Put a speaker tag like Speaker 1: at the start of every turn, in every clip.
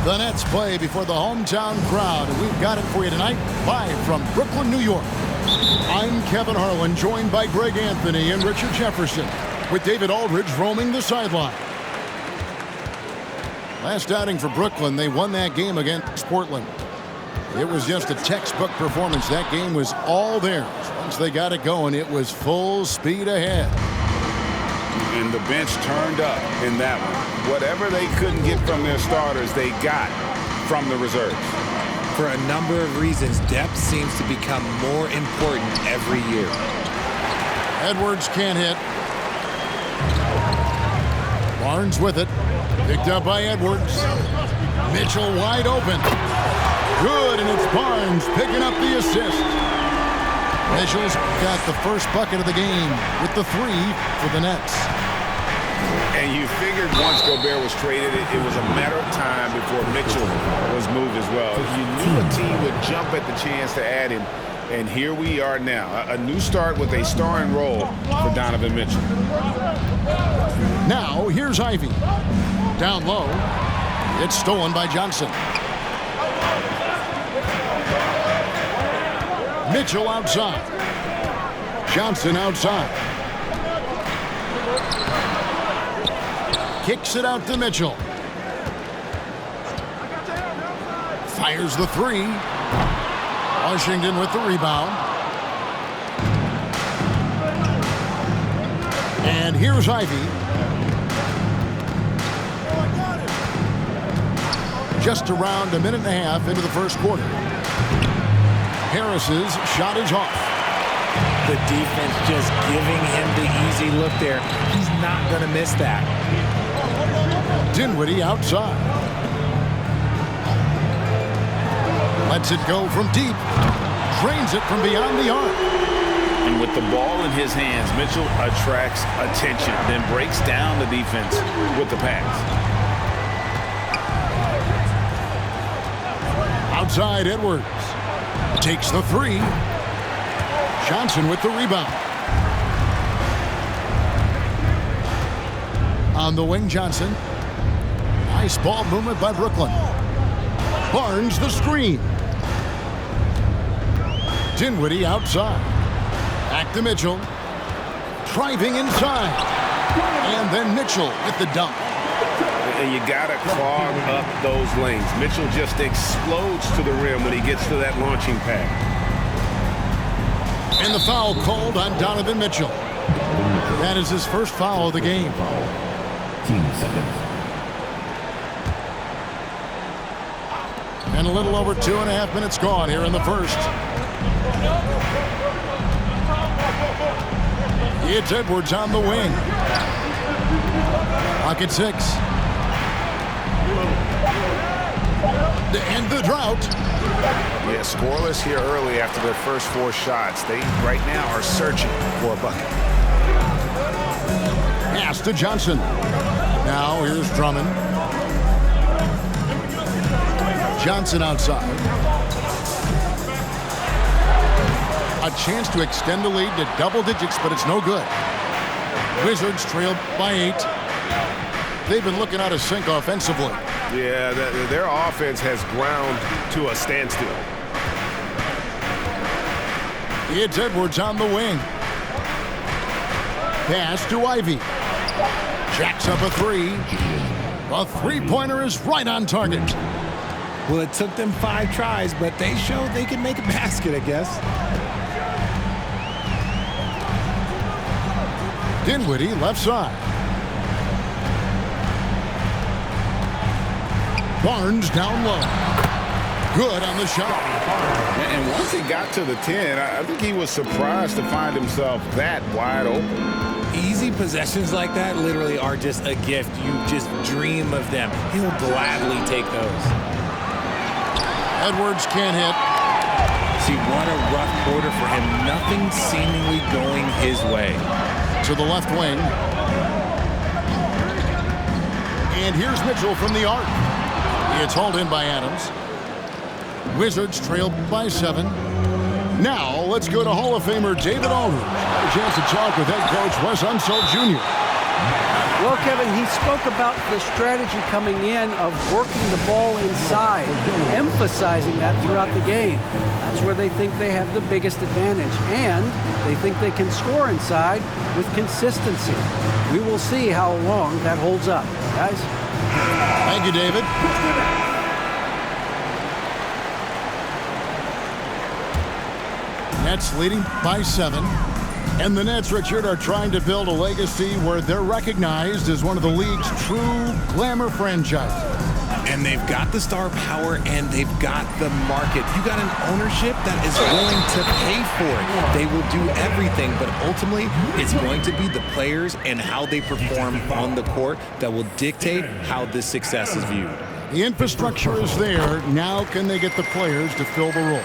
Speaker 1: The Nets play before the hometown crowd, and we've got it for you tonight, live from Brooklyn, New York. I'm Kevin Harlan, joined by Greg Anthony and Richard Jefferson, with David Aldridge roaming the sideline. Last outing for Brooklyn, they won that game against Portland. It was just a textbook performance. That game was all theirs. Once they got it going, it was full speed ahead.
Speaker 2: And the bench turned up in that one. Whatever they couldn't get from their starters, they got from the reserves.
Speaker 3: For a number of reasons, depth seems to become more important every year.
Speaker 1: Edwards can't hit. Barnes with it. Picked up by Edwards. Mitchell wide open. Good, and it's Barnes picking up the assist. Mitchell's got the first bucket of the game with the 3 for the Nets.
Speaker 2: And you figured once Gobert was traded, it was a matter of time before Mitchell was moved as well. You knew a team would jump at the chance to add him, and here we are now. A new start with a starring role for Donovan Mitchell.
Speaker 1: Now, here's Ivy. Down low. It's stolen by Johnson. Mitchell outside. Johnson outside. Kicks it out to Mitchell. Fires the 3. Washington with the rebound. And here's Ivy. Just around a minute and a half into the first quarter. Harris's shot is off.
Speaker 3: The defense just giving him the easy look there. He's not going to miss that.
Speaker 1: Dinwiddie outside. Lets it go from deep. Drains it from beyond the arc.
Speaker 2: And with the ball in his hands, Mitchell attracts attention, then breaks down the defense with the pass.
Speaker 1: Outside Edwards. Takes the 3. Johnson with the rebound. On the wing, Johnson. Nice ball movement by Brooklyn. Barnes the screen. Dinwiddie outside. Back to Mitchell. Driving inside. And then Mitchell with the dunk.
Speaker 2: And you got to clog up those lanes. Mitchell just explodes to the rim when he gets to that launching pad.
Speaker 1: And the foul called on Donovan Mitchell. That is his first foul of the game.
Speaker 4: 15 seconds.
Speaker 1: And a little over 2.5 minutes gone here in the first. It's Edwards on the wing. Pocket 6. To end the drought.
Speaker 2: Yeah, scoreless here early after their first 4 shots. They right now are searching for a bucket.
Speaker 1: Pass to Johnson. Now here's Drummond. Johnson outside. A chance to extend the lead to double digits, but it's no good. Wizards trailed by 8. They've been looking out of sync offensively.
Speaker 2: Yeah, their offense has ground to a standstill.
Speaker 1: It's Edwards on the wing. Pass to Ivy. Jacks up a 3. A 3-pointer is right on target.
Speaker 3: Well, it took them 5 tries, but they showed they can make a basket, I guess.
Speaker 1: Dinwiddie left side. Barnes down low. Good on the shot.
Speaker 2: And once he got to the 10, I think he was surprised to find himself that wide open.
Speaker 3: Easy possessions like that literally are just a gift. You just dream of them. He'll gladly take those.
Speaker 1: Edwards can't hit.
Speaker 3: See, what a rough quarter for him. Nothing seemingly going his way.
Speaker 1: To the left wing. And here's Mitchell from the arc. It's hauled in by Adams. Wizards trail by 7. Now, let's go to Hall of Famer David Aldridge. Got a chance to talk with head coach Wes Unseld Jr.
Speaker 5: Well, Kevin, he spoke about the strategy coming in of working the ball inside, emphasizing that throughout the game. That's where they think they have the biggest advantage, and they think they can score inside with consistency. We will see how long that holds up, guys.
Speaker 1: Thank you, David. Nets leading by 7. And the Nets, Richard, are trying to build a legacy where they're recognized as one of the league's true glamour franchises.
Speaker 3: And they've got the star power and they've got the market. You got an ownership that is willing to pay for it. They will do everything, but ultimately it's going to be the players and how they perform on the court that will dictate how this success is viewed.
Speaker 1: The infrastructure is there. Now can they get the players to fill the role?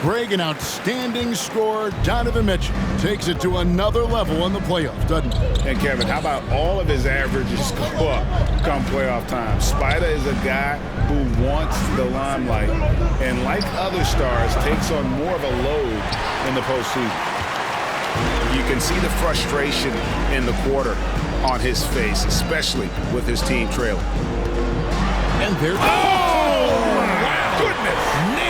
Speaker 1: Greg, an outstanding scorer. Donovan Mitchell takes it to another level in the playoffs, doesn't he?
Speaker 2: And Kevin, how about all of his averages go up come playoff time? Spider is a guy who wants the limelight, and like other stars, takes on more of a load in the postseason. You can see the frustration in the quarter on his face, especially with his team trailing.
Speaker 1: And there's...
Speaker 2: Oh, my goodness! Man!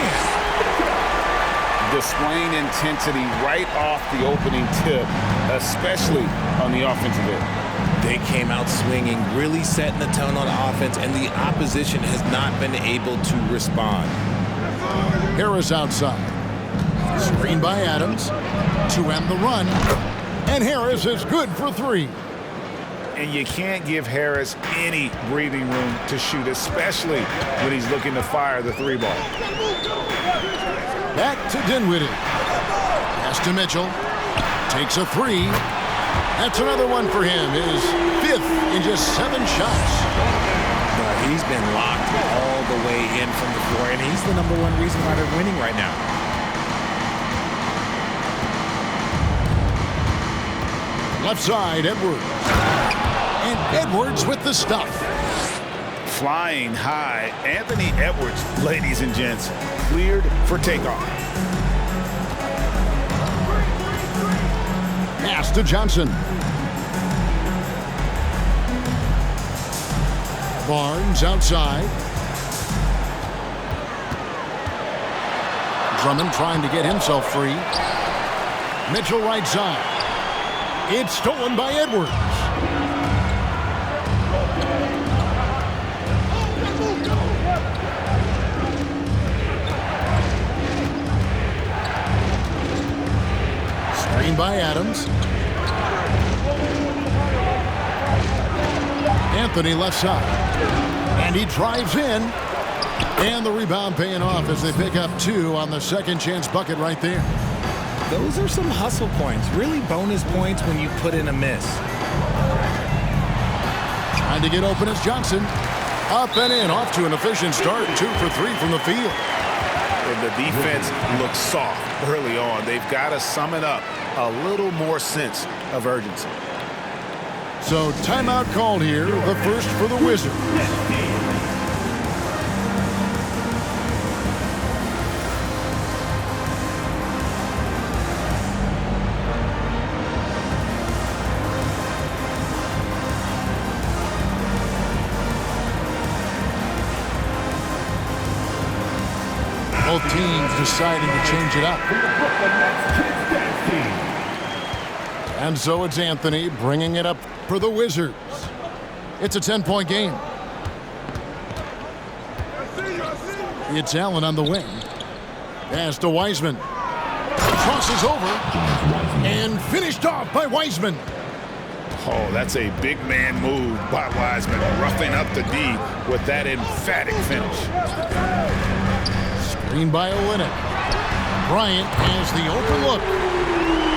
Speaker 2: Displaying intensity right off the opening tip, especially on the offensive end.
Speaker 3: They came out swinging, really setting the tone on offense, and the opposition has not been able to respond.
Speaker 1: Harris outside. Screen by Adams to end the run. And Harris is good for 3.
Speaker 2: And you can't give Harris any breathing room to shoot, especially when he's looking to fire the 3-ball.
Speaker 1: Back to Dinwiddie. Pass to Mitchell. Takes a 3. That's another one for him. His 5th in just 7 shots.
Speaker 3: He's been locked all the way in from the floor, and he's the #1 reason why they're winning right now.
Speaker 1: Left side, Edwards. And Edwards with the stuff.
Speaker 2: Flying high, Anthony Edwards, ladies and gents, cleared for takeoff.
Speaker 1: Pass to Johnson. Barnes outside. Drummond trying to get himself free. Mitchell right side. It's stolen by Edwards. Screen by Adams. Anthony left side. And he drives in. And the rebound paying off as they pick up 2 on the second chance bucket right there.
Speaker 3: Those are some hustle points, really bonus points when you put in a miss.
Speaker 1: Trying to get open is Johnson. Up and in, off to an efficient start. 2 for 3 from the field.
Speaker 2: And the defense looks soft early on. They've got to sum it up. A little more sense of urgency.
Speaker 1: So timeout called here, the first for the Wizards. Both teams deciding to change it up. And so it's Anthony bringing it up for the Wizards. It's a 10-point game. It's Allen on the wing. Pass to Wiseman. Crosses over and finished off by Wiseman.
Speaker 2: Oh, that's a big man move by Wiseman, roughing up the D with that emphatic finish.
Speaker 1: Screen by Olynyk. Bryant has the open look.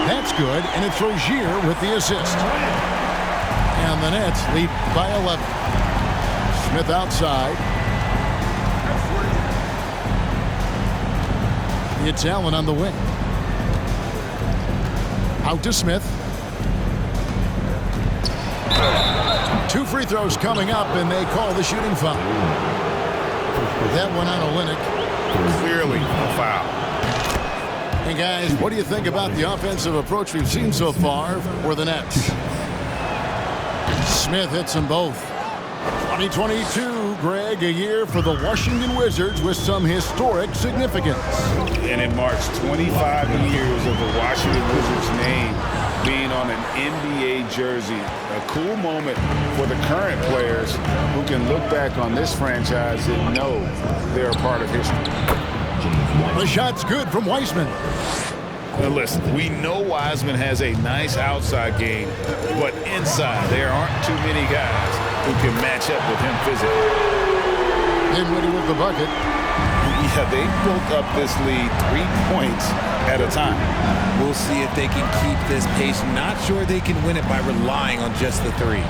Speaker 1: That's good, and it's Rozier with the assist. And the Nets lead by 11. Smith outside. It's Allen on the wing. Out to Smith. 2 free throws coming up, and they call the shooting foul. That one on Olynyk.
Speaker 2: Clearly a foul.
Speaker 1: Hey, guys, what do you think about the offensive approach we've seen so far for the Nets? Smith hits them both. 2022, Greg, a year for the Washington Wizards with some historic significance.
Speaker 2: And it marks 25 years of the Washington Wizards name being on an NBA jersey. A cool moment for the current players who can look back on this franchise and know they're a part of history.
Speaker 1: The shot's good from Wiseman.
Speaker 2: Now listen, we know Wiseman has a nice outside game, but inside there aren't too many guys who can match up with him physically.
Speaker 1: Dinwiddie with the bucket.
Speaker 2: Yeah, they built up this lead 3 points at a time.
Speaker 3: We'll see if they can keep this pace. Not sure they can win it by relying on just the three.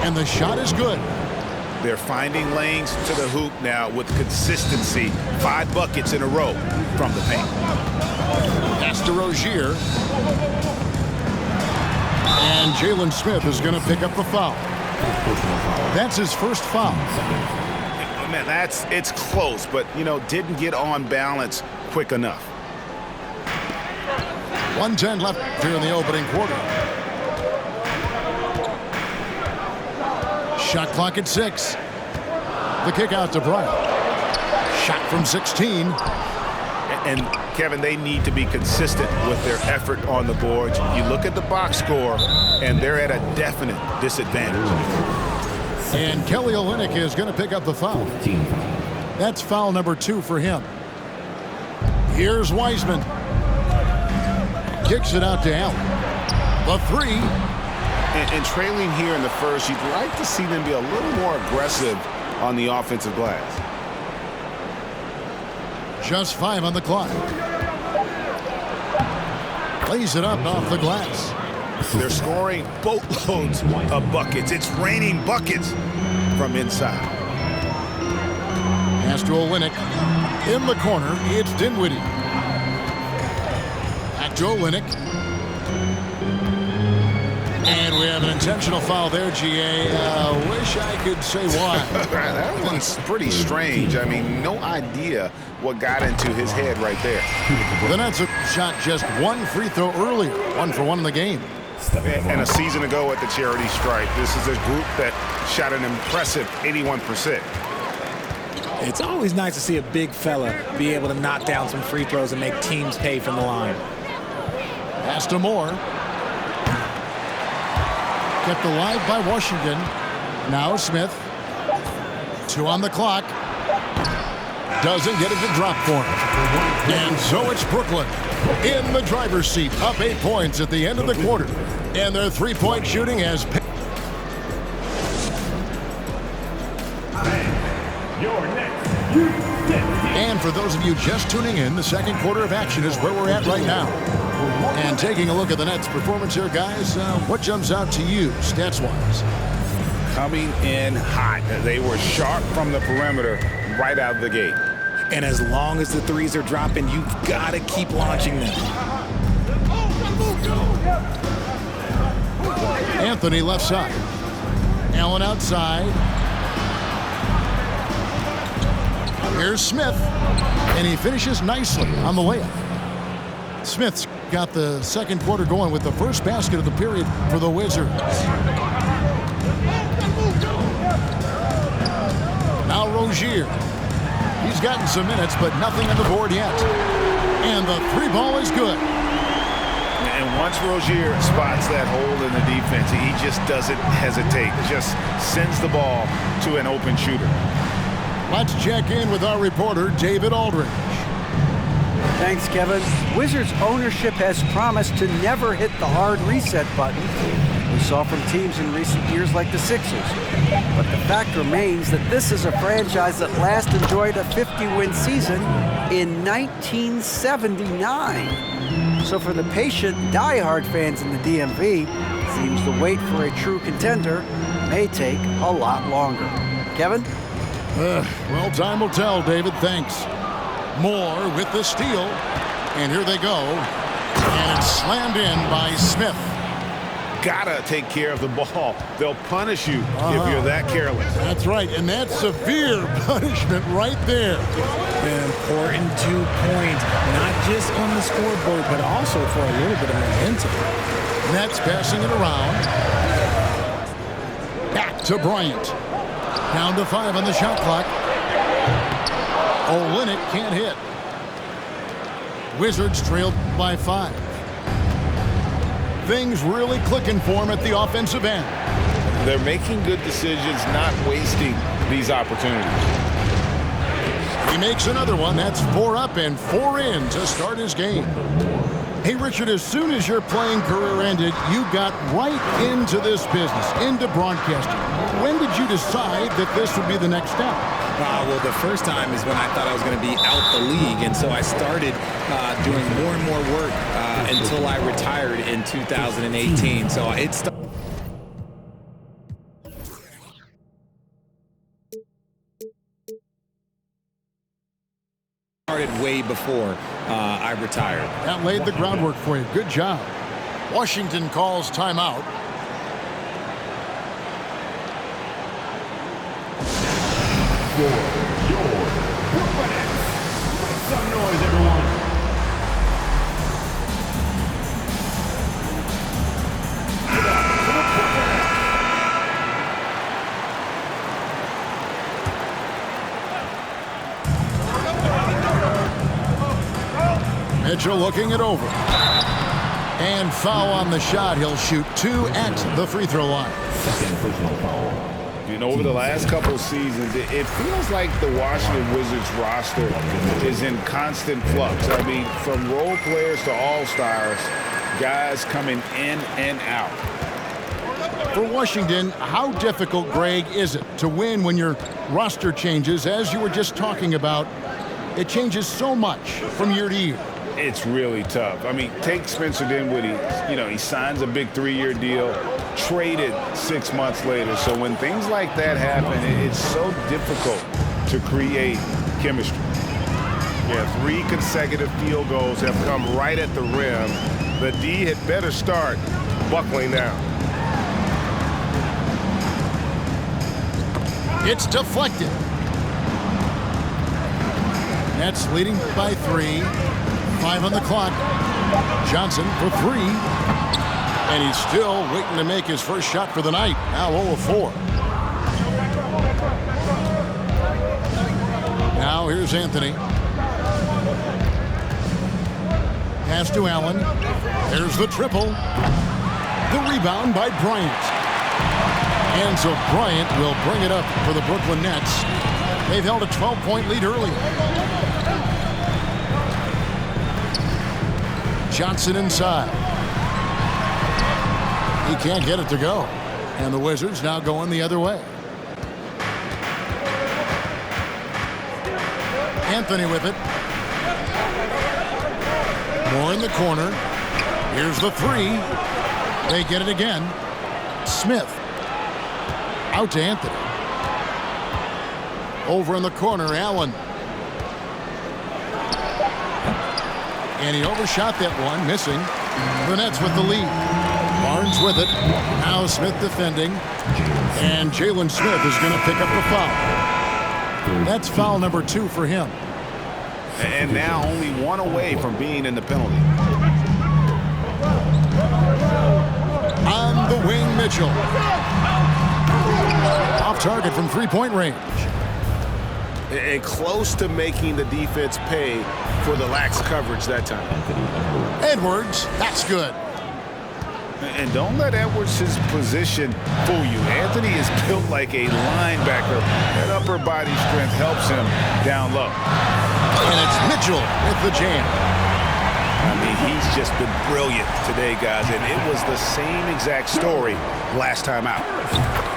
Speaker 1: And the shot is good.
Speaker 2: They're finding lanes to the hoop now with consistency. 5 buckets in a row from the paint.
Speaker 1: Pass to Rozier. And Jalen Smith is going to pick up the foul. That's his first foul.
Speaker 2: Man, it's close, but, didn't get on balance quick enough.
Speaker 1: 1:10 left here in the opening quarter. Shot clock at 6. The kick out to Bryant. Shot from 16.
Speaker 2: And Kevin, they need to be consistent with their effort on the boards. You look at the box score, and they're at a definite disadvantage.
Speaker 1: And Kelly Olynyk is going to pick up the foul. That's foul number 2 for him. Here's Wiseman. Kicks it out to Allen. The 3.
Speaker 2: And trailing here in the first, you'd like to see them be a little more aggressive on the offensive glass.
Speaker 1: Just 5 on the clock. Lays it up off the glass.
Speaker 2: They're scoring boatloads of buckets. It's raining buckets from inside.
Speaker 1: Pass to Olynyk. In the corner, it's Dinwiddie. Back to Olynyk. And we have an intentional foul there, G.A. Wish I could say why.
Speaker 2: That one's pretty strange. I mean, no idea what got into his head right there.
Speaker 1: The Nets have shot just 1 free throw earlier. 1 for 1 in the game.
Speaker 2: And a season ago at the charity stripe, this is a group that shot an impressive 81%.
Speaker 3: It's always nice to see a big fella be able to knock down some free throws and make teams pay from the line.
Speaker 1: Pass to Moore. Kept alive by Washington. Now Smith. 2 on the clock. Doesn't get it to drop for him. And so it's Brooklyn in the driver's seat, up 8 points at the end of the quarter. And their three-point shooting has picked. And for those of you just tuning in, the second quarter of action is where we're at right now. And taking a look at the Nets' performance here, guys, what jumps out to you, stats-wise?
Speaker 2: Coming in hot. They were sharp from the perimeter right out of the gate.
Speaker 3: And as long as the threes are dropping, you've got to keep launching them.
Speaker 1: Anthony left side. Allen outside. Here's Smith. And he finishes nicely on the layup. Smith's got the second quarter going with the first basket of the period for the Wizards. Now Rozier. He's gotten some minutes, but nothing on the board yet. And the 3 ball is good.
Speaker 2: And once Rozier spots that hole in the defense, he just doesn't hesitate. Just sends the ball to an open shooter.
Speaker 1: Let's check in with our reporter, David Aldridge.
Speaker 5: Thanks, Kevin. Wizards ownership has promised to never hit the hard reset button we saw from teams in recent years like the Sixers. But the fact remains that this is a franchise that last enjoyed a 50-win season in 1979. So for the patient, diehard fans in the DMV, seems the wait for a true contender may take a lot longer. Kevin?
Speaker 1: Well, time will tell, David. Thanks. Moore with the steal. And here they go. And it's slammed in by Smith.
Speaker 2: Gotta take care of the ball. They'll punish you if you're that careless.
Speaker 1: That's right. And that's severe punishment right there.
Speaker 3: An important 2 points, not just on the scoreboard, but also for a little bit of momentum.
Speaker 1: Nets passing it around. to Bryant. Down to 5 on the shot clock. Olynyk can't hit. Wizards trailed by 5. Things really clicking for him at the offensive end.
Speaker 2: They're making good decisions, not wasting these opportunities.
Speaker 1: He makes another one. That's 4 up and 4 in to start his game. Hey, Richard, as soon as your playing career ended, you got right into this business, into broadcasting. When did you decide that this would be the next step?
Speaker 3: Well, the first time is when I thought I was going to be out the league, and so I started doing more and more work until I retired in 2018. So it started way before I retired.
Speaker 1: That laid the groundwork for you. Good job. Washington calls timeout.
Speaker 4: Brooklyn Nets. Make some noise, everyone.
Speaker 1: Mitchell looking it over. And foul on the shot. He'll shoot 2 at the free throw line.
Speaker 4: Second personal foul.
Speaker 2: You know, over the last couple of seasons, it feels like the Washington Wizards roster is in constant flux. I mean, from role players to all-stars, guys coming in and out.
Speaker 1: For Washington, how difficult, Greg, is it to win when your roster changes? As you were just talking about, it changes so much from year to year.
Speaker 2: It's really tough. I mean, take Spencer Dinwiddie. You know, he signs a big 3-year deal, traded 6 months later. So when things like that happen, it's so difficult to create chemistry.
Speaker 6: Yeah, 3 consecutive field goals have come right at the rim. The D had better start buckling down.
Speaker 1: It's deflected. Nets leading by 3. 5 on the clock. Johnson for 3. And he's still waiting to make his first shot for the night. Now 0 of 4. Now here's Anthony. Pass to Allen. There's the triple. The rebound by Bryant. And so Bryant will bring it up for the Brooklyn Nets. They've held a 12-point lead early. Johnson inside. He can't get it to go. And the Wizards now going the other way. Anthony with it. More in the corner. Here's the 3. They get it again. Smith. Out to Anthony. Over in the corner, Allen. And he overshot that one, missing. The Nets with the lead. Barnes with it. Now Smith defending. And Jalen Smith is going to pick up the foul. That's foul number 2 for him.
Speaker 2: And now only 1 away from being in the penalty.
Speaker 1: On the wing, Mitchell. Off target from 3-point range.
Speaker 6: And close to making the defense pay for the lax coverage that time.
Speaker 1: Edwards, that's good.
Speaker 2: And don't let Edwards' position fool you. Anthony is built like a linebacker. That upper body strength helps him down low.
Speaker 1: And it's Mitchell with the jam.
Speaker 2: I mean, he's just been brilliant today, guys. And it was the same exact story last time out.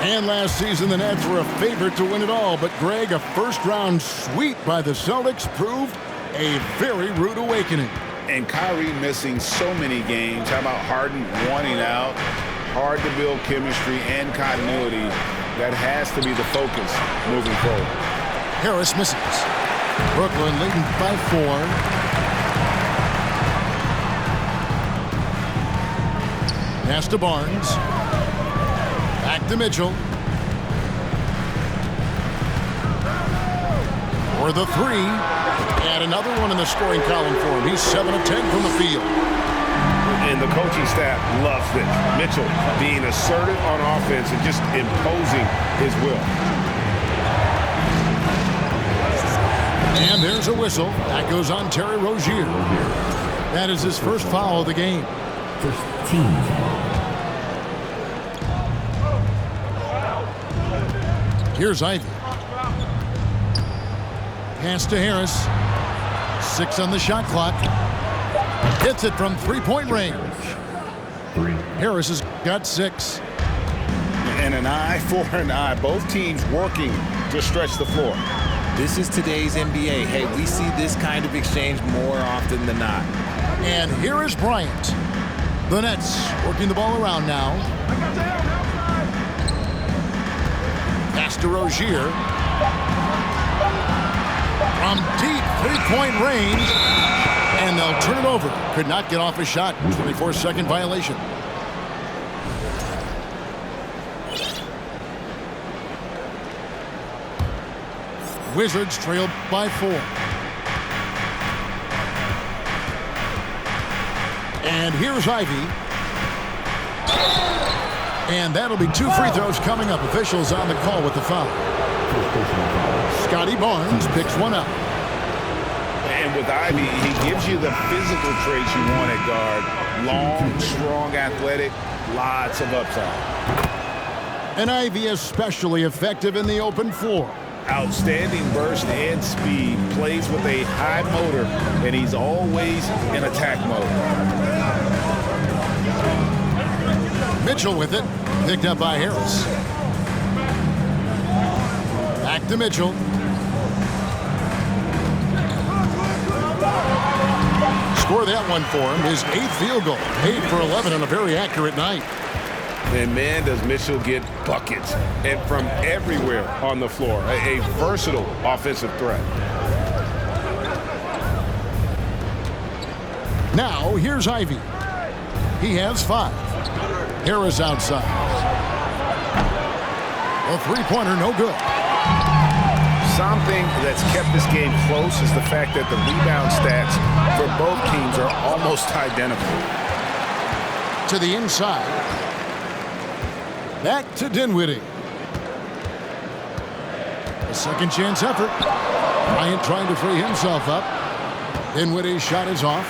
Speaker 1: And last season, the Nets were a favorite to win it all. But, Greg, a first-round sweep by the Celtics proved a very rude awakening.
Speaker 2: And Kyrie missing so many games. How about Harden wanting out? Hard to build chemistry and continuity. That has to be the focus moving forward.
Speaker 1: Harris misses. Brooklyn leading by 4. Pass to Barnes. Back to Mitchell. For the 3. And another one in the scoring column for him. He's 7 of 10 from the field.
Speaker 2: And the coaching staff loves this. Mitchell being assertive on offense and just imposing his will.
Speaker 1: And there's a whistle. That goes on Terry Rozier. That is his first foul of the game.
Speaker 7: First team foul.
Speaker 1: Here's Ivey. Pass to Harris. 6 on the shot clock. Hits it from three-point range. Harris has got 6.
Speaker 2: And an eye for an eye. Both teams working to stretch the floor.
Speaker 3: This is today's NBA. Hey, we see this kind of exchange more often than not.
Speaker 1: And here is Bryant. The Nets working the ball around now. Pass to Rozier. From deep three-point range. And they'll turn it over. Could not get off a shot. 24-second violation. Wizards trailed by 4. And here's Ivey. And that'll be 2 free throws coming up. Officials on the call with the foul. Scotty Barnes picks one up.
Speaker 2: And with Ivey, he gives you the physical traits you want at guard. Long, strong, athletic, lots of upside.
Speaker 1: And Ivey especially effective in the open floor.
Speaker 2: Outstanding burst and speed, plays with a high motor, and he's always in attack mode.
Speaker 1: Mitchell with it, picked up by Harris. Back to Mitchell. Score that one for him, his 8th field goal. 8 for 11 on a very accurate night.
Speaker 2: And man, does Mitchell get buckets and from everywhere on the floor. A versatile offensive threat.
Speaker 1: Now, here's Ivey. He has 5. Harris outside. A three-pointer, no good.
Speaker 2: Something that's kept this game close is the fact that the rebound stats for both teams are almost identical.
Speaker 1: To the inside. Back to Dinwiddie. A second chance effort. Bryant trying to free himself up. Dinwiddie's shot is off.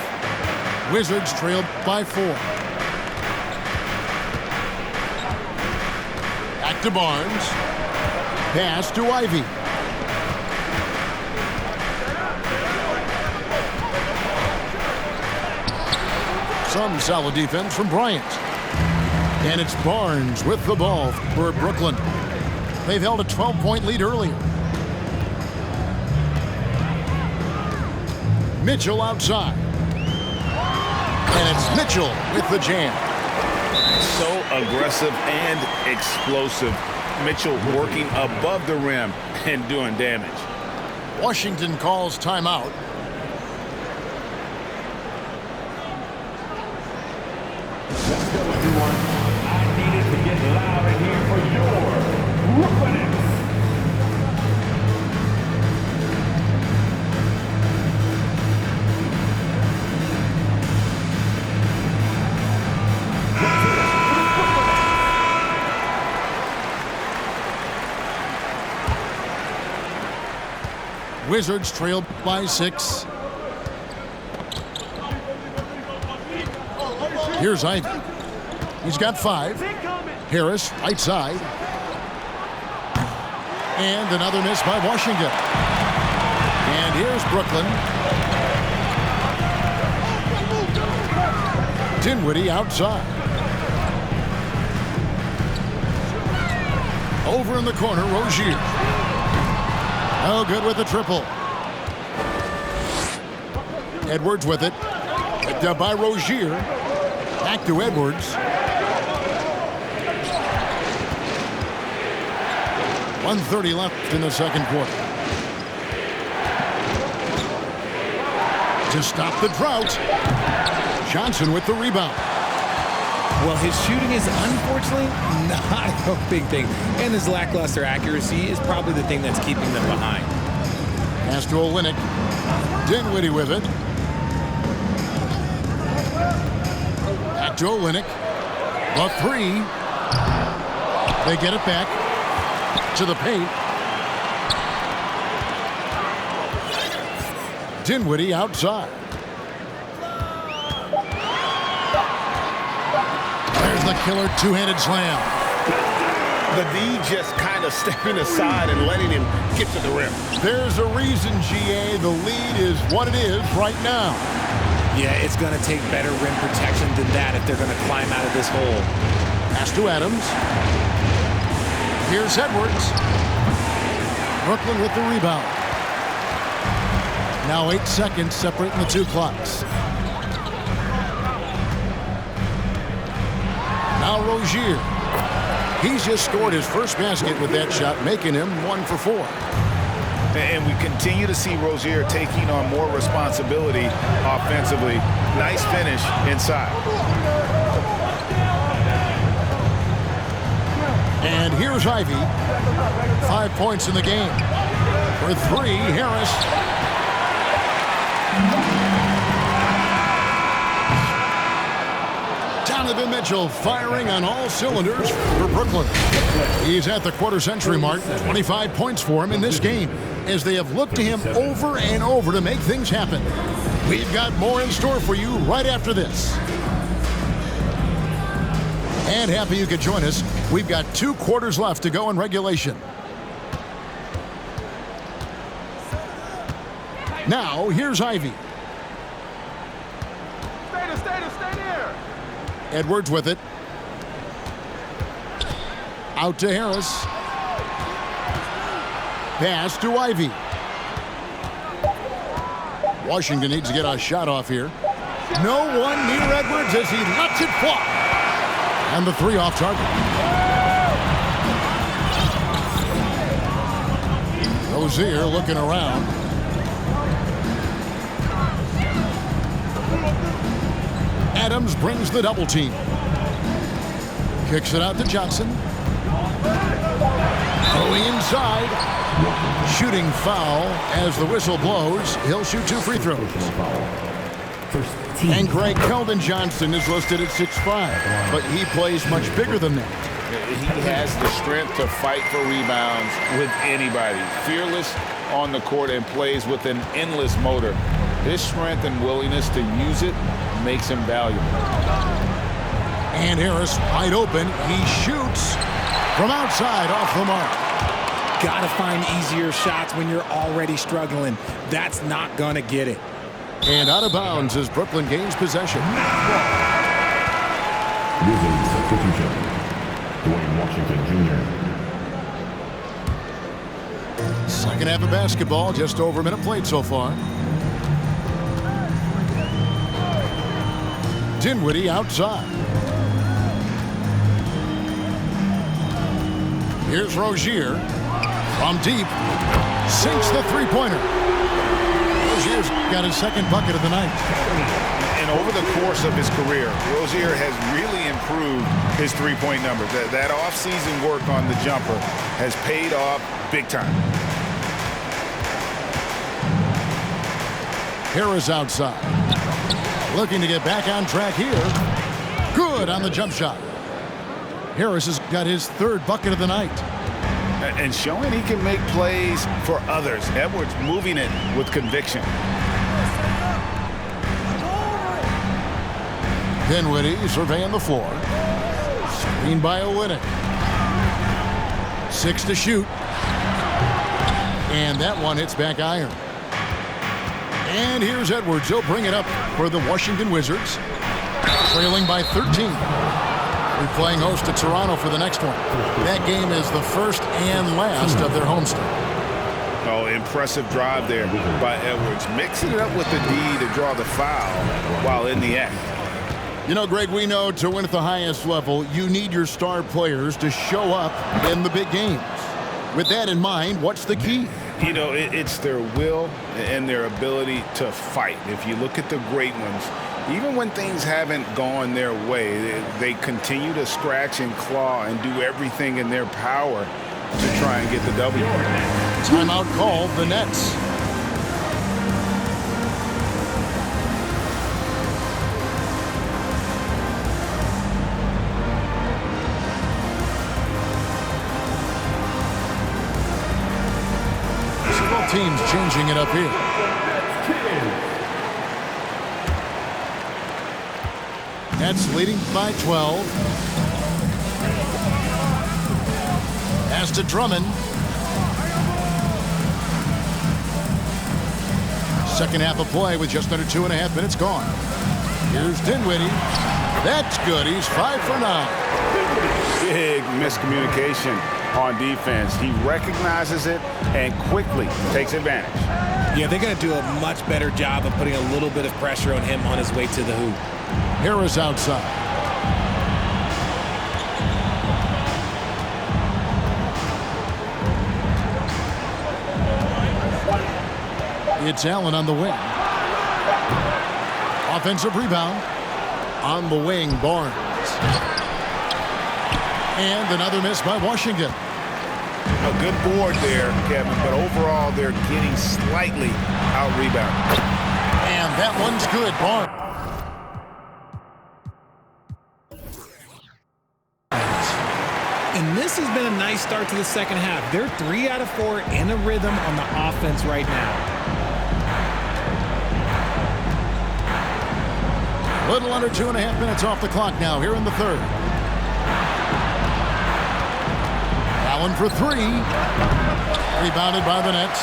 Speaker 1: Wizards trailed by 4. Back to Barnes. Pass to Ivey. Some solid defense from Bryant. And it's Barnes with the ball for Brooklyn. They've held a 12-point lead earlier. Mitchell outside. And it's Mitchell with the jam.
Speaker 2: So aggressive and explosive. Mitchell working above the rim and doing damage.
Speaker 1: Washington calls timeout.
Speaker 4: I needed to get loud in here for your Brooklyn Nets.
Speaker 1: Wizards trailed by 6. Here's Ivey. He's got 5. Harris, right side. And another miss by Washington. And here's Brooklyn. Dinwiddie outside. Over in the corner, Rozier. Oh, good with the triple. Edwards with it. Picked up by Rozier. Back to Edwards. 1:30 left in the second quarter. To stop the drought, Johnson with the rebound.
Speaker 3: Well, his shooting is unfortunately not a big thing, and his lackluster accuracy is probably the thing that's keeping them behind.
Speaker 1: Pass to Olynyk. Dinwiddie with it. Back to Olynyk. The three. They get it back to the paint. Dinwiddie outside. There's the killer two-handed slam.
Speaker 6: The D just kind of stepping aside and letting him get to the rim.
Speaker 1: There's a reason, GA. The lead is what it is right now.
Speaker 3: Yeah, it's going to take better rim protection than that if they're going to climb out of this hole.
Speaker 1: Pass to Adams. Here's Edwards. Brooklyn with the rebound. Now 8 seconds separating the two clocks. Now Rozier. He's just scored his first basket with that shot, making him 1 for 4.
Speaker 2: And we continue to see Rozier taking on more responsibility offensively. Nice finish inside.
Speaker 1: And here's Ivy. 5 points in the game. For 3, Harris. Donovan Mitchell firing on all cylinders for Brooklyn. He's at the quarter-century mark. 25 points for him in this game as they have looked to him over and over to make things happen. We've got more in store for you right after this. And happy you could join us. We've got 2 quarters left to go in regulation. Now, here's Ivy.
Speaker 6: Stay there.
Speaker 1: Edwards with it. Out to Harris. Pass to Ivy. Washington needs to get a shot off here. No one near Edwards as he lets it fly. And the 3 off target. Rozier looking around. Adams brings the double team. Kicks it out to Johnson. Going inside. Shooting foul as the whistle blows. He'll shoot 2 free throws. And Greg Keldon Johnson is listed at 6'5", but he plays much bigger than that.
Speaker 2: He has the strength to fight for rebounds with anybody. Fearless on the court and plays with an endless motor. His strength and willingness to use it makes him valuable.
Speaker 1: And Harris wide open. He shoots from outside off the mark.
Speaker 3: Got to find easier shots when you're already struggling. That's not going to get it.
Speaker 1: And out of bounds as Brooklyn gains possession.
Speaker 4: Wizards substitution. Dwayne Washington Jr.
Speaker 1: Second half of basketball, just over a minute played so far. Dinwiddie outside. Here's Rozier from deep. Sinks the three-pointer. Rozier's got his second bucket of the night.
Speaker 2: And over the course of his career, Rozier has really improved his three-point numbers. That off-season work on the jumper has paid off big time.
Speaker 1: Harris outside. Looking to get back on track here. Good on the jump shot. Harris has got his third bucket of the night.
Speaker 2: And showing he can make plays for others. Edwards moving it with conviction.
Speaker 1: Dinwiddie surveying the floor. Screen by Olynyk. 6 to shoot. And that one hits back iron. And here's Edwards. He'll bring it up for the Washington Wizards. Trailing by 13. We're playing host to Toronto for the next one. That game is the first and last of their homestand.
Speaker 2: Oh, impressive drive there by Edwards. Mixing it up with the D to draw the foul while in the act.
Speaker 1: You know, Greg, we know to win at the highest level, you need your star players to show up in the big games. With that in mind, what's the key?
Speaker 2: You know, it's their will and their ability to fight. If you look at the great ones, even when things haven't gone their way, they continue to scratch and claw and do everything in their power to try and get the W.
Speaker 1: Timeout called, the Nets. teams changing it up here. Nets leading by 12. Pass to Drummond. Second half of play with just under 2.5 minutes gone. Here's Dinwiddie. That's good. He's 5 for 9.
Speaker 2: Big miscommunication on defense. He recognizes it and quickly takes advantage.
Speaker 3: Yeah, they're going to do a much better job of putting a little bit of pressure on him on his way to the hoop.
Speaker 1: Harris outside. It's Allen on the wing. Offensive rebound. On the wing, Barnes. And another miss by Washington.
Speaker 2: A good board there, Kevin, but overall they're getting slightly out-rebounded.
Speaker 1: And that one's good, Barnes.
Speaker 3: And this has been a nice start to the second half. They're 3 out of 4 in a rhythm on the offense right now.
Speaker 1: Little under 2.5 minutes off the clock now here in the third. Allen for 3. Rebounded by the Nets.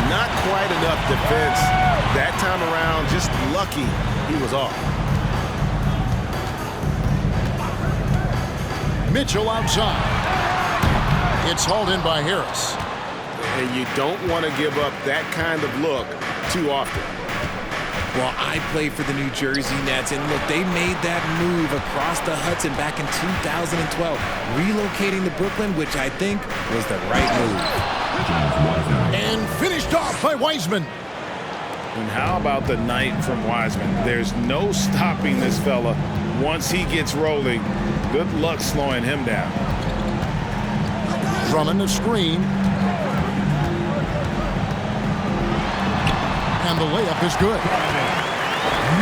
Speaker 6: Not quite enough defense that time around. Just lucky he was off.
Speaker 1: Mitchell outside. It's hauled in by Harris.
Speaker 6: And you don't want to give up that kind of look too often.
Speaker 3: Well, I play for the New Jersey Nets, and look, they made that move across the Hudson back in 2012, relocating to Brooklyn, which I think was the right move.
Speaker 1: And finished off by Wiseman.
Speaker 2: And how about the night from Wiseman? There's no stopping this fella once he gets rolling. Good luck slowing him down.
Speaker 1: Drummond the screen. And the layup is good.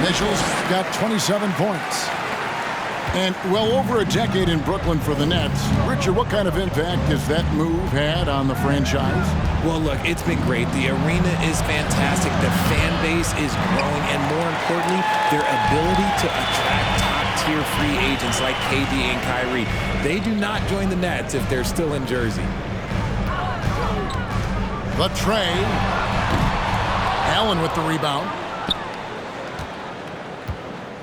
Speaker 1: Mitchell's got 27 points. And well over a decade in Brooklyn for the Nets. Richard, what kind of impact has that move had on the franchise?
Speaker 3: Well, look, it's been great. The arena is fantastic. The fan base is growing. And more importantly, their ability to attract top-tier free agents like KD and Kyrie. They do not join the Nets if they're still in Jersey.
Speaker 1: The tray. Allen with the rebound.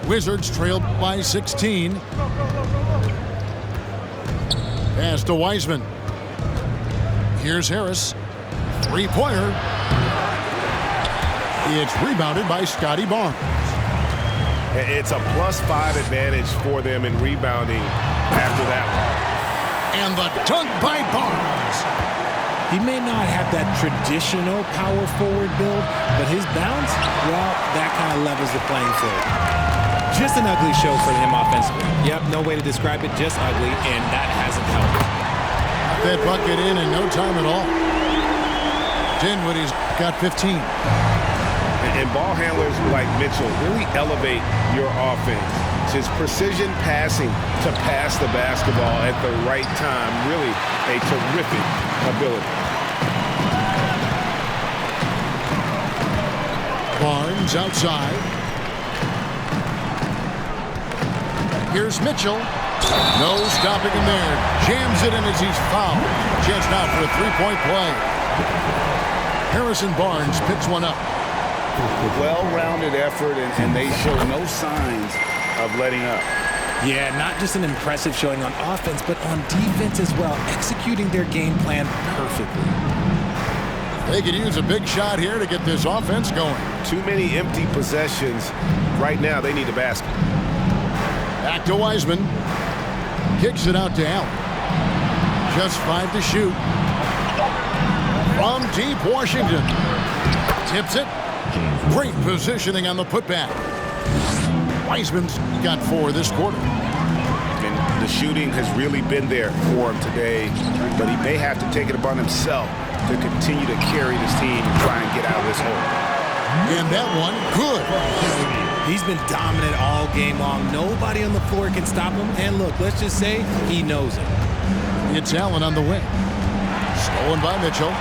Speaker 1: Wizards trailed by 16. Pass to Wiseman. Here's Harris. Three-pointer. It's rebounded by Scotty Barnes.
Speaker 6: It's a +5 advantage for them in rebounding after that one.
Speaker 1: And the dunk by Barnes.
Speaker 3: He may not have that traditional power forward build, but his bounce, well, that kind of levels the playing field. Just an ugly show for him offensively. Yep, no way to describe it, just ugly, and that hasn't helped.
Speaker 1: Got that bucket in no time at all. Dinwiddie's got 15.
Speaker 2: And ball handlers like Mitchell really elevate your offense. His precision passing to pass the basketball at the right time, really a terrific ability.
Speaker 1: Barnes outside. Here's Mitchell. No stopping him there. Jams it in as he's fouled. Chance now for a three-point play. Harrison Barnes picks one up.
Speaker 2: Well-rounded effort, and they show no signs of letting up.
Speaker 3: Yeah, not just an impressive showing on offense, but on defense as well, executing their game plan perfectly.
Speaker 1: They could use a big shot here to get this offense going.
Speaker 6: Too many empty possessions. Right now, they need a basket.
Speaker 1: Back to Wiseman. Kicks it out to Allen. Just 5 to shoot. From deep Washington. Tips it. Great positioning on the putback. Wiseman's got 4 this quarter.
Speaker 6: And the shooting has really been there for him today, but he may have to take it upon himself to continue to carry this team and try and get out of this hole.
Speaker 1: And that one, good.
Speaker 3: He's been dominant all game long. Nobody on the floor can stop him. And look, let's just say he knows it.
Speaker 1: It's Allen on the wing. Stolen by Mitchell.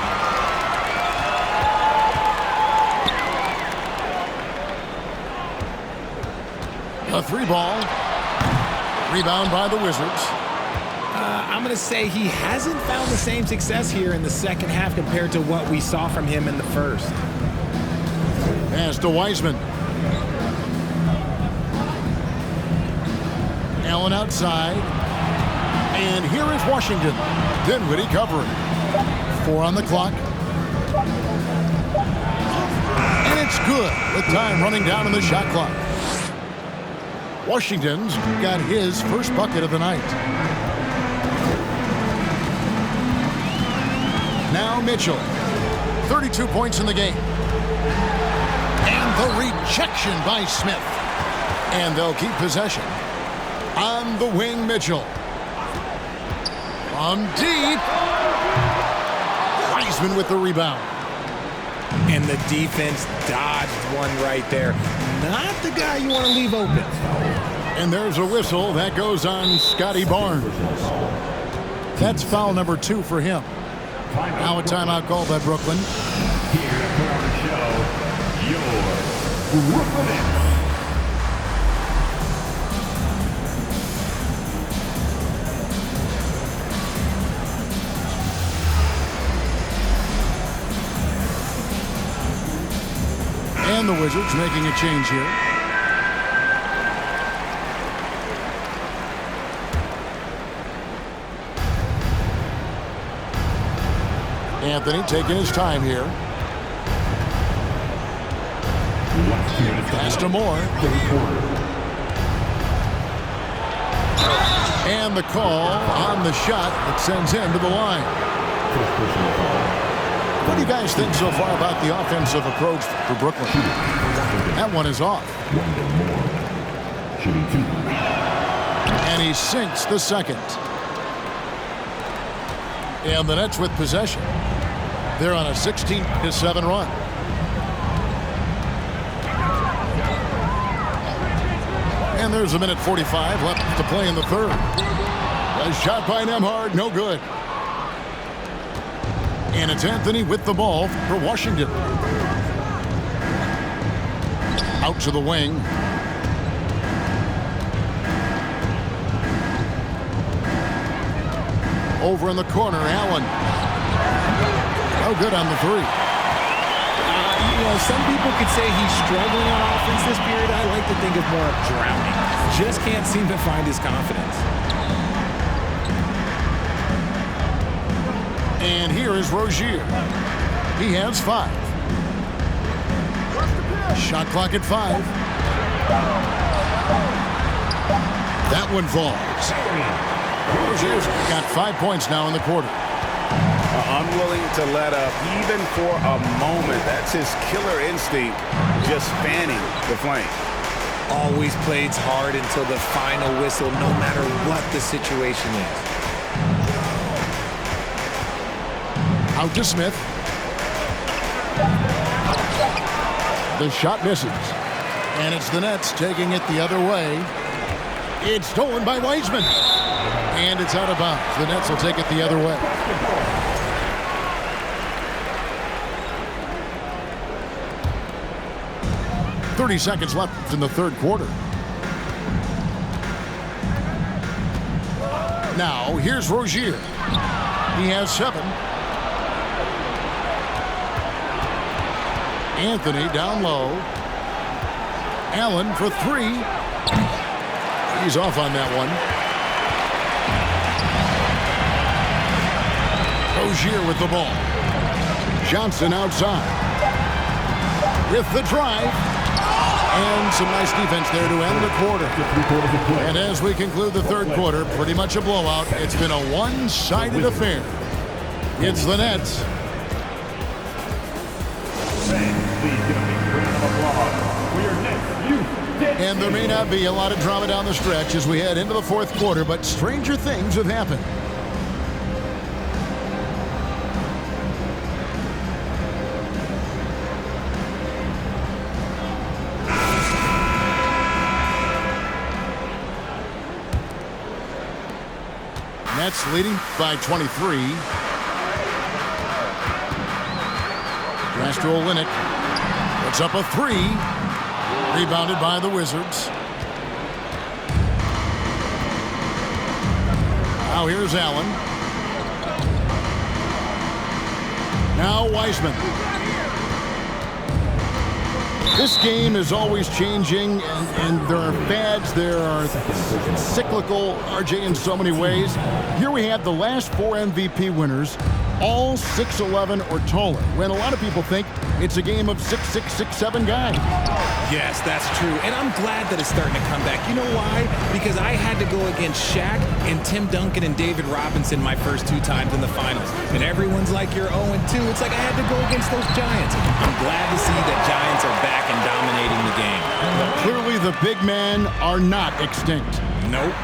Speaker 1: A 3-ball. Rebound by the Wizards.
Speaker 3: I'm going to say he hasn't found the same success here in the second half compared to what we saw from him in the first.
Speaker 1: Pass to Wiseman. Allen outside. And here is Washington. Dinwiddie covering. 4 on the clock. And it's good with time running down on the shot clock. Washington's got his first bucket of the night. Now Mitchell. 32 points in the game. And the rejection by Smith. And they'll keep possession. On the wing, Mitchell. From deep. Wiseman with the rebound.
Speaker 3: And the defense dodged one right there. Not the guy you want to leave open.
Speaker 1: And there's a whistle that goes on Scotty Barnes. That's foul number 2 for him. Now a timeout called by Brooklyn.
Speaker 4: Here for our show, your Brooklyn Nets.
Speaker 1: And the Wizards making a change here. Anthony taking his time here. Pass to Moore. And the call on the shot that sends him to the line. What do you guys think so far about the offensive approach for Brooklyn? That one is off. And he sinks the second. And the Nets with possession. They're on a 16-7 run. And there's a minute 45 left to play in the third. A shot by Nembhard, no good. And it's Anthony with the ball for Washington. Out to the wing. Over in the corner, Allen. No good on the 3.
Speaker 3: You know, some people could say he's struggling on offense this period. I like to think of more of drowning. Just can't seem to find his confidence.
Speaker 1: And here is Rozier. He has 5. Shot clock at 5. That one falls. Rozier's got 5 points now in the quarter.
Speaker 6: Unwilling to let up even for a moment. That's his killer instinct, just fanning the flame.
Speaker 3: Always plays hard until the final whistle, no matter what the situation is.
Speaker 1: Out to Smith. The shot misses. And it's the Nets taking it the other way. It's stolen by Wiseman. And it's out of bounds. The Nets will take it the other way. .30 seconds left in the third quarter. Now, here's Rozier. He has 7. Anthony down low. Allen for 3. He's off on that one. Rozier with the ball. Johnson outside. With the drive. And some nice defense there to end the quarter. And as we conclude the third quarter, pretty much a blowout. It's been a one-sided affair. It's the Nets. And there may not be a lot of drama down the stretch as we head into the fourth quarter, but stranger things have happened. Nets leading by 23. Rastro Olynyk puts up a 3. Rebounded by the Wizards. Now here's Allen. Now Wiseman. This game is always changing, and there are fads, there are cyclical, RJ, in so many ways. Here we have the last 4 MVP winners, all 6'11" or taller, when a lot of people think it's a game of 6'6", 6'7" guys.
Speaker 3: Yes, that's true, and I'm glad that it's starting to come back. You know why? Because I had to go against Shaq and Tim Duncan and David Robinson my first 2 times in the finals, and everyone's like, you're 0-2. It's like I had to go against those Giants. I'm glad to see that Giants are back and dominating the game.
Speaker 1: Clearly the big men are not extinct.
Speaker 3: Nope.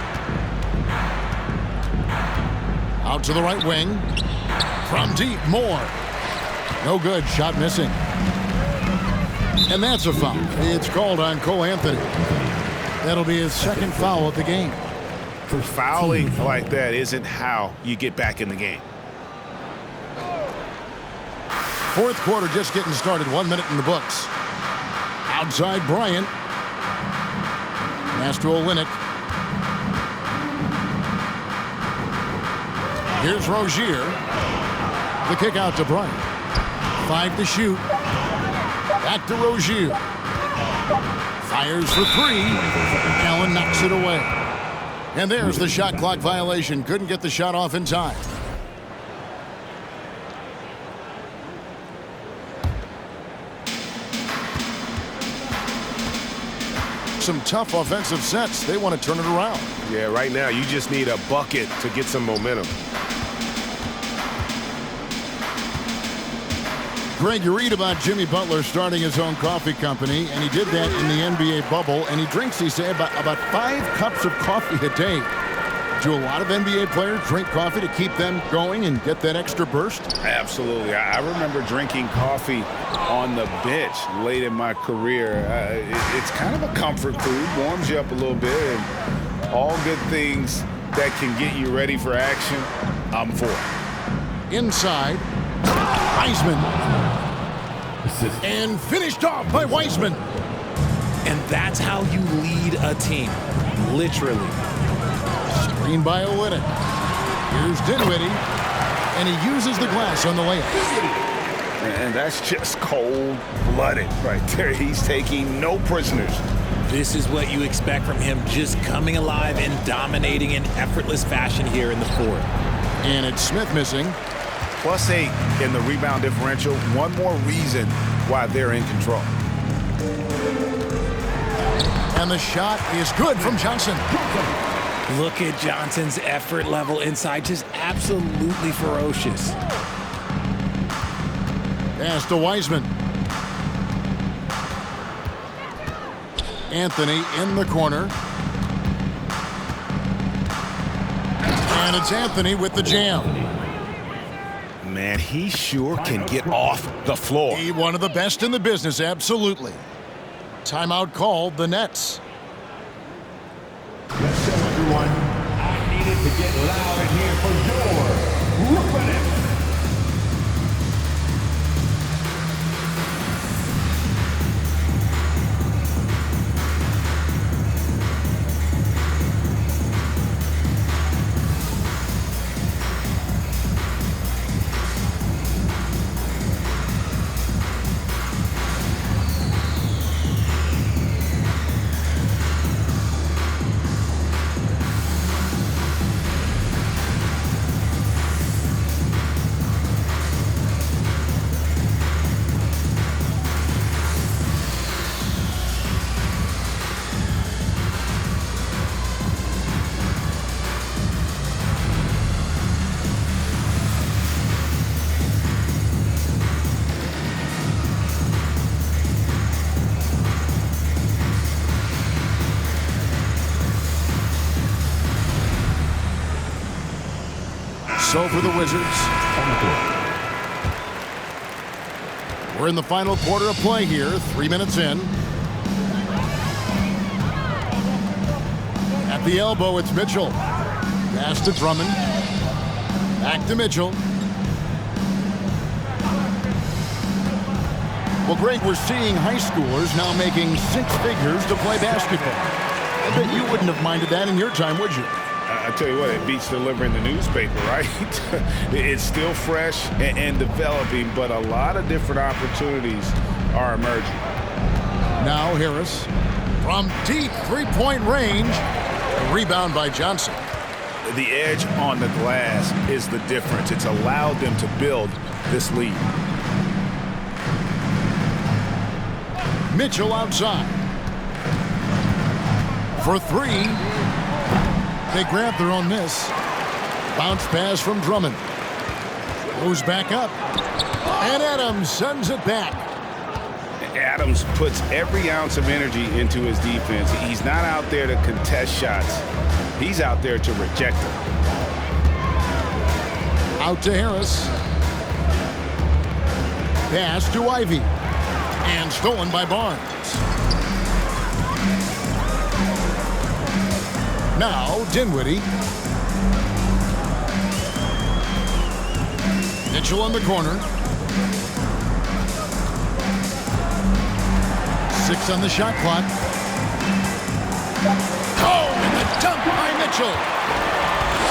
Speaker 1: Out to the right wing. From deep, Moore. No good, shot missing. And that's a foul. It's called on Cole Anthony. That'll be his 2nd foul of the game.
Speaker 6: Fouling like that isn't how you get back in the game.
Speaker 1: 4th quarter just getting started. 1 minute in the books. Outside Bryant. Pass to Olynyk. Here's Rozier. The kick out to Bryant. 5 to shoot. Back to Rozier. Fires for 3. Allen knocks it away. And there's the shot clock violation. Couldn't get the shot off in time. Some tough offensive sets. They want to turn it around.
Speaker 6: Yeah, right now you just need a bucket to get some momentum.
Speaker 1: Greg, you read about Jimmy Butler starting his own coffee company, and he did that in the NBA bubble, and he drinks, he said, about 5 cups of coffee a day. Do a lot of NBA players drink coffee to keep them going and get that extra burst?
Speaker 2: Absolutely. I remember drinking coffee on the bench late in my career. It's kind of a comfort food, warms you up a little bit, and all good things that can get you ready for action, I'm for.
Speaker 1: Inside, Wiseman. And finished off by Wiseman.
Speaker 3: And that's how you lead a team, literally.
Speaker 1: Screen by Olynyk. Here's Dinwiddie, and he uses the glass on the layup.
Speaker 2: And that's just cold-blooded right there. He's taking no prisoners.
Speaker 3: This is what you expect from him, just coming alive and dominating in effortless fashion here in the 4th.
Speaker 1: And it's Smith missing.
Speaker 6: +8 in the rebound differential. One more reason why they're in control.
Speaker 1: And the shot is good from Johnson.
Speaker 3: Look at Johnson's effort level inside, just absolutely ferocious.
Speaker 1: Pass to Wiseman. Anthony in the corner. And it's Anthony with the jam.
Speaker 6: Man, he sure can get off the floor.
Speaker 1: He one of the best in the business, absolutely. Timeout called, the Nets.
Speaker 4: Let's go, everyone. I needed to get loud in here for your Brooklyn Nets.
Speaker 1: So for the Wizards. We're in the final quarter of play here, 3 minutes in. At the elbow, it's Mitchell. Pass to Drummond. Back to Mitchell. Well, Greg, we're seeing high schoolers now making 6 figures to play basketball. I bet you wouldn't have minded that in your time, would you?
Speaker 2: I tell you what, it beats delivering the newspaper, right? It's still fresh and developing, but a lot of different opportunities are emerging.
Speaker 1: Now Harris from deep three-point range. A rebound by Johnson.
Speaker 2: The edge on the glass is the difference. It's allowed them to build this lead.
Speaker 1: Mitchell outside. For three. They grab their own miss. Bounce pass from Drummond. Goes back up. And Adams sends it back.
Speaker 2: Adams puts every ounce of energy into his defense. He's not out there to contest shots. He's out there to reject them.
Speaker 1: Out to Harris. Pass to Ivy. And stolen by Barnes. Now Dinwiddie. Mitchell on the corner. 6 on the shot clock. Oh, and the dunk by Mitchell.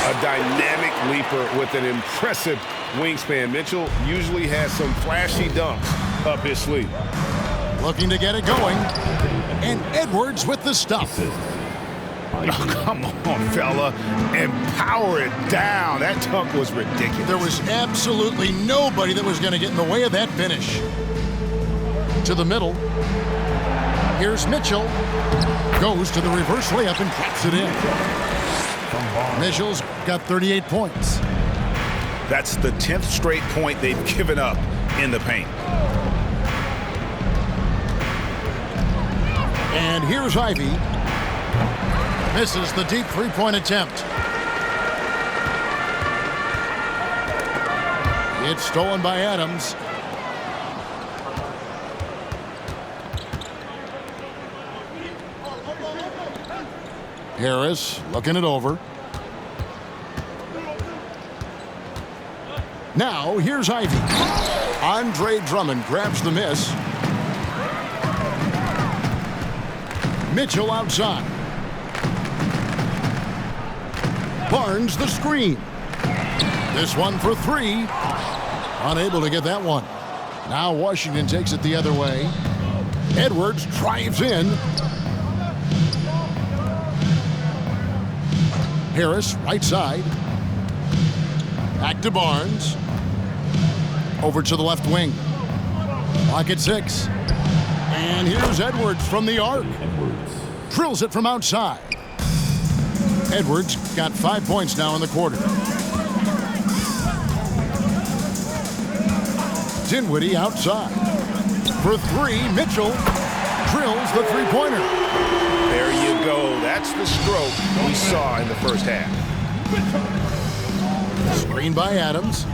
Speaker 2: A dynamic leaper with an impressive wingspan. Mitchell usually has some flashy dunks up his sleeve.
Speaker 1: Looking to get it going. And Edwards with the stuff.
Speaker 2: Oh, come on, fella. And power it down. That dunk was ridiculous.
Speaker 1: There was absolutely nobody that was going to get in the way of that finish. To the middle. Here's Mitchell. Goes to the reverse layup and claps it in. Mitchell's got 38 points.
Speaker 2: That's the 10th straight point they've given up in the paint.
Speaker 1: And here's Ivy. Misses the deep three-point attempt. It's stolen by Adams. Harris looking it over. Now here's Ivy. Andre Drummond grabs the miss. Mitchell outside. Barnes the screen. This one for three. Unable to get that one. Now Washington takes it the other way. Edwards drives in. Harris right side. Back to Barnes. Over to the left wing. Clock at 6. And here's Edwards from the arc. Drills it from outside. Edwards got 5 points now in the quarter. Dinwiddie outside. For three, Mitchell drills the three-pointer.
Speaker 2: There you go. That's the stroke we saw in the first half.
Speaker 1: Screen by Adams.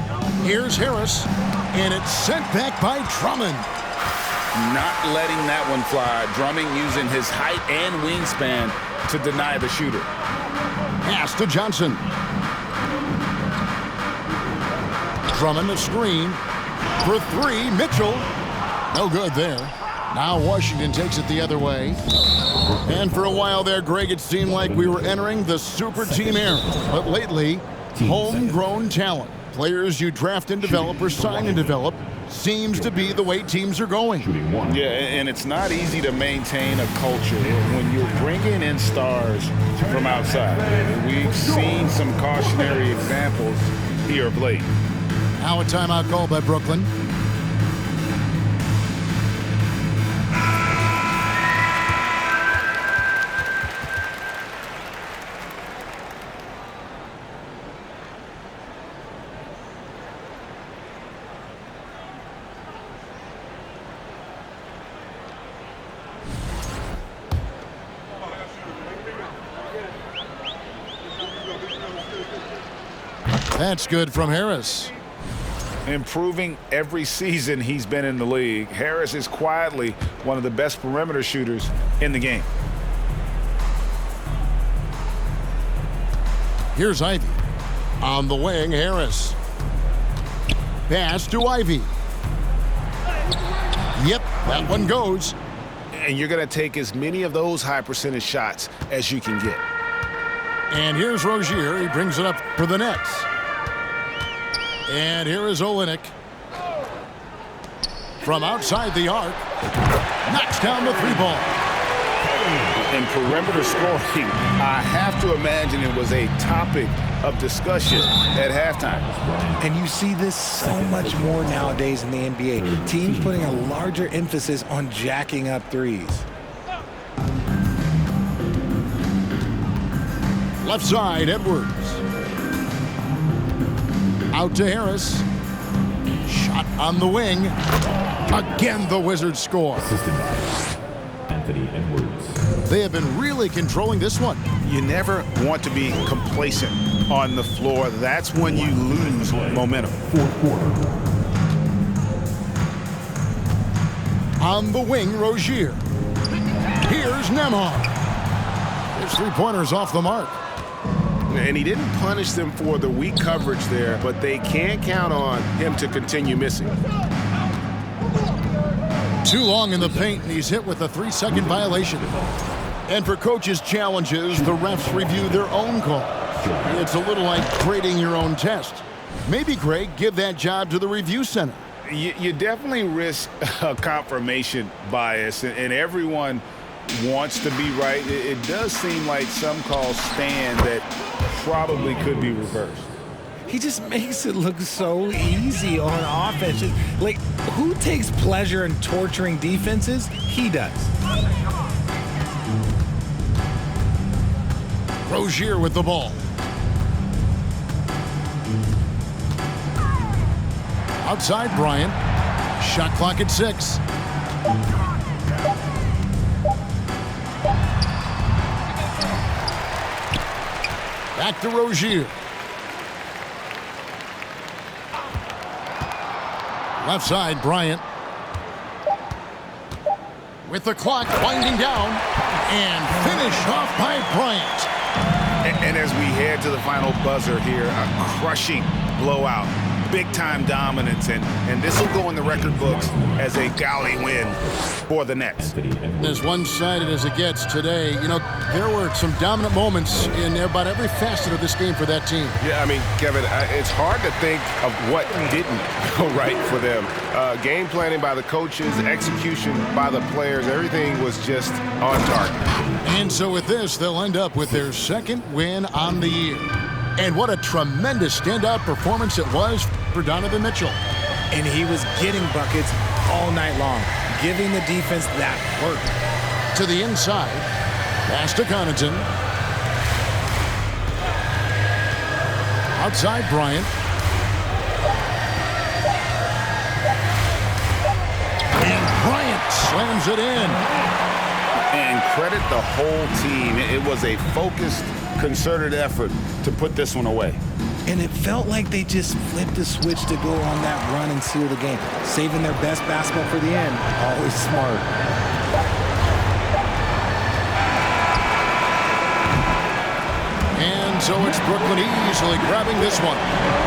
Speaker 1: Here's Harris. And it's sent back by Drummond.
Speaker 2: Not letting that one fly. Drummond using his height and wingspan to deny the shooter.
Speaker 1: Pass to Johnson. Drummond a screen. For three, Mitchell. No good there. Now Washington takes it the other way. And for a while there, Greg, it seemed like we were entering the super team era. But lately, homegrown talent, players you draft and develop or sign and develop, seems to be the way teams are going.
Speaker 2: Yeah, and it's not easy to maintain a culture when you're bringing in stars from outside. We've seen some cautionary examples here of late.
Speaker 1: Now a timeout call by Brooklyn. That's good from Harris.
Speaker 2: Improving every season he's been in the league. Harris is quietly one of the best perimeter shooters in the game.
Speaker 1: Here's Ivy. On the wing, Harris. Pass to Ivy. Yep, that one goes.
Speaker 2: And you're going to take as many of those high percentage shots as you can get.
Speaker 1: And here's Rozier. He brings it up for the Nets. And here is Olynyk. From outside the arc. Knocks down the three ball.
Speaker 2: In perimeter scoring, I have to imagine it was a topic of discussion at halftime.
Speaker 3: And you see this so much more nowadays in the NBA. Teams putting a larger emphasis on jacking up threes.
Speaker 1: Left side, Edwards. Out to Harris. Shot on the wing. Again, the Wizards score.
Speaker 7: Assisted by Anthony Edwards.
Speaker 1: They have been really controlling this one.
Speaker 2: You never want to be complacent on the floor. That's when you lose momentum.
Speaker 7: Fourth quarter.
Speaker 1: On the wing, Rozier. Here's Nembhard. His three-pointer's off the mark.
Speaker 2: And he didn't punish them for the weak coverage there, but they can't count on him to continue missing.
Speaker 1: Too long in the paint, and he's hit with a 3-second violation. And for coaches' challenges, the refs review their own call. It's a little like grading your own test. Maybe, Greg, give that job to the review center.
Speaker 2: You definitely risk a confirmation bias, and everyone wants to be right. It does seem like some calls stand that probably could be reversed.
Speaker 3: He just makes it look so easy on offense. Like, who takes pleasure in torturing defenses? He does.
Speaker 1: Rozier with the ball. Outside Bryant. Shot clock at 6. Back to Rozier. Left side, Bryant. With the clock winding down. And finished off by Bryant.
Speaker 2: And as we head to the final buzzer here, a crushing blowout. Big-time dominance, and this will go in the record books as a gaudy win for the Nets.
Speaker 1: As one-sided as it gets today, you know, there were some dominant moments in about every facet of this game for that team.
Speaker 6: Yeah, I mean, Kevin, it's hard to think of what didn't go right for them. Game planning by the coaches, execution by the players, everything was just on target.
Speaker 1: And so with this, they'll end up with their second win on the year. And what a tremendous standout performance it was for Donovan Mitchell.
Speaker 3: And he was getting buckets all night long, giving the defense that work.
Speaker 1: To the inside, pass to Connaughton. Outside Bryant. And Bryant slams it in.
Speaker 2: And credit the whole team. It was a focused, concerted effort to put this one away.
Speaker 3: And it felt like they just flipped the switch to go on that run and seal the game. Saving their best basketball for the end. Always smart.
Speaker 1: And so it's Brooklyn easily grabbing this one.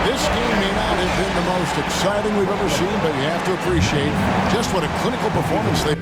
Speaker 1: This game may not have been the most exciting we've ever seen, but you have to appreciate just what a clinical performance they